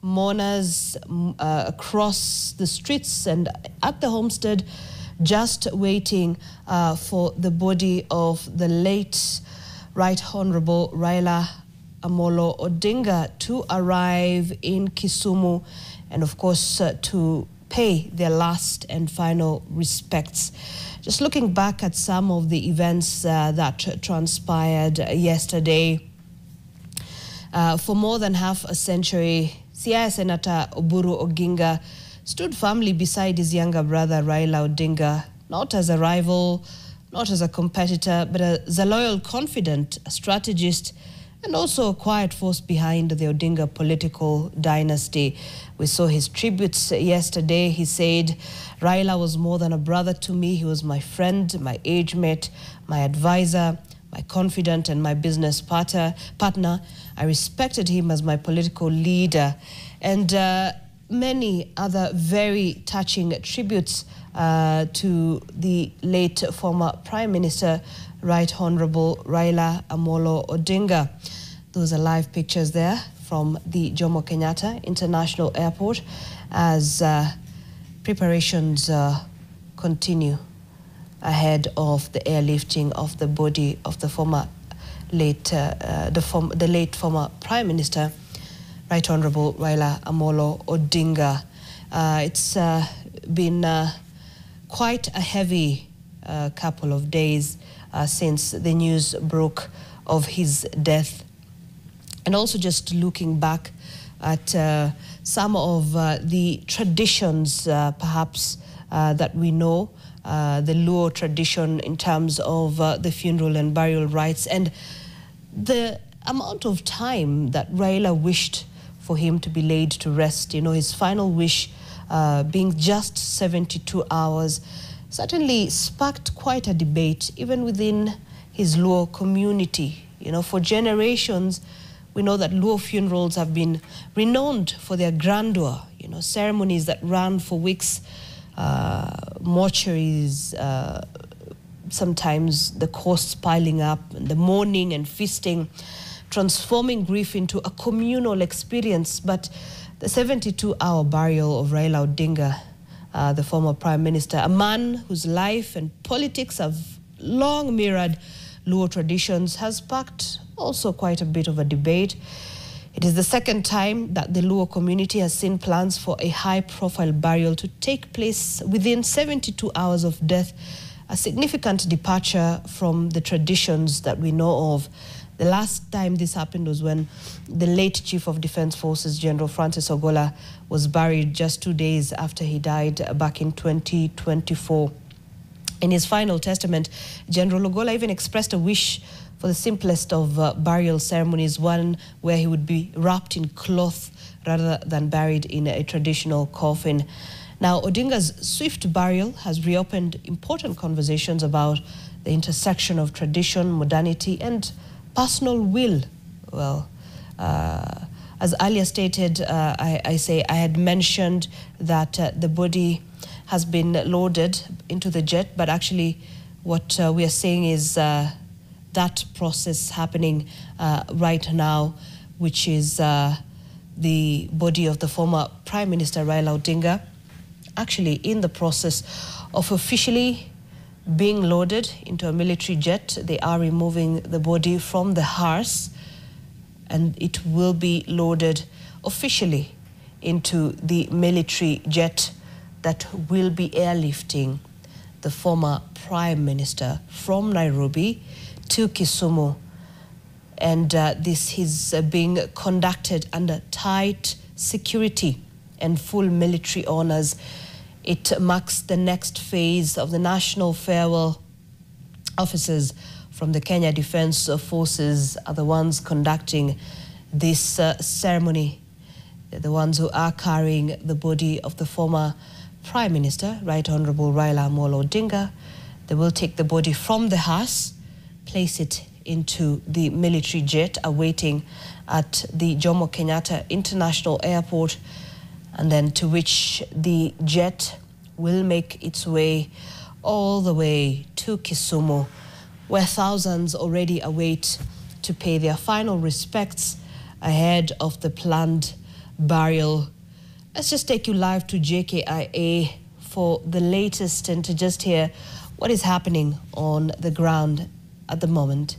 Mourners across the streets and at the homestead, just waiting for the body of the late Right Honorable Raila Odinga to arrive in Kisumu and, of course, to pay their last and final respects. Just looking back at some of the events that transpired yesterday, for more than half a century, Siaya Senator Oburu Oginga stood firmly beside his younger brother Raila Odinga, not as a rival, not as a competitor, but as a loyal, confident strategist and also a quiet force behind the Odinga political dynasty. We saw his tributes yesterday. He said, Raila was more than a brother to me. He was my friend, my age mate, my advisor, my confidant and my business partner. I respected him as my political leader. And many other very touching tributes to the late former Prime Minister, Right Honorable Raila Odinga. Those are live pictures there from the Jomo Kenyatta International Airport as preparations continue ahead of the airlifting of the body of the late former Prime Minister, Right Honorable Raila Odinga. It's been quite a heavy couple of days since the news broke of his death. And also just looking back at some of the traditions perhaps that we know, the Luo tradition in terms of the funeral and burial rites and the amount of time that Raila wished for him to be laid to rest. You know, his final wish being just 72 hours certainly sparked quite a debate even within his Luo community. You know, for generations, we know that Luo funerals have been renowned for their grandeur, you know, ceremonies that ran for weeks, mortuaries, sometimes the costs piling up, and the mourning and feasting, transforming grief into a communal experience. But the 72-hour burial of Raila Odinga, the former Prime Minister, a man whose life and politics have long mirrored Luo traditions, has sparked also quite a bit of a debate. It is the second time that the Luo community has seen plans for a high-profile burial to take place within 72 hours of death, a significant departure from the traditions that we know of. The last time this happened was when the late Chief of Defense Forces, General Francis Ogola, was buried just 2 days after he died back in 2024. In his final testament, General Ogola even expressed a wish for the simplest of burial ceremonies, one where he would be wrapped in cloth rather than buried in a traditional coffin. Now, Odinga's swift burial has reopened important conversations about the intersection of tradition, modernity, and personal will. Well, as earlier stated, I had mentioned that the body has been loaded into the jet, but actually what we are saying is that process happening right now, which is the body of the former Prime Minister Raila Odinga, actually in the process of officially being loaded into a military jet. They are removing the body from the hearse and it will be loaded officially into the military jet that will be airlifting the former Prime Minister from Nairobi to Kisumu. And this is being conducted under tight security and full military honors. It marks the next phase of the national farewell. Officers from the Kenya Defense Forces are the ones conducting this ceremony. They're the ones who are carrying the body of the former Prime Minister, Right Honorable Raila Odinga. They will take the body from the hearse, place it into the military jet awaiting at the Jomo Kenyatta International Airport, and then to which the jet will make its way all the way to Kisumu, where thousands already await to pay their final respects ahead of the planned burial. Let's just take you live to JKIA for the latest and to just hear what is happening on the ground at the moment.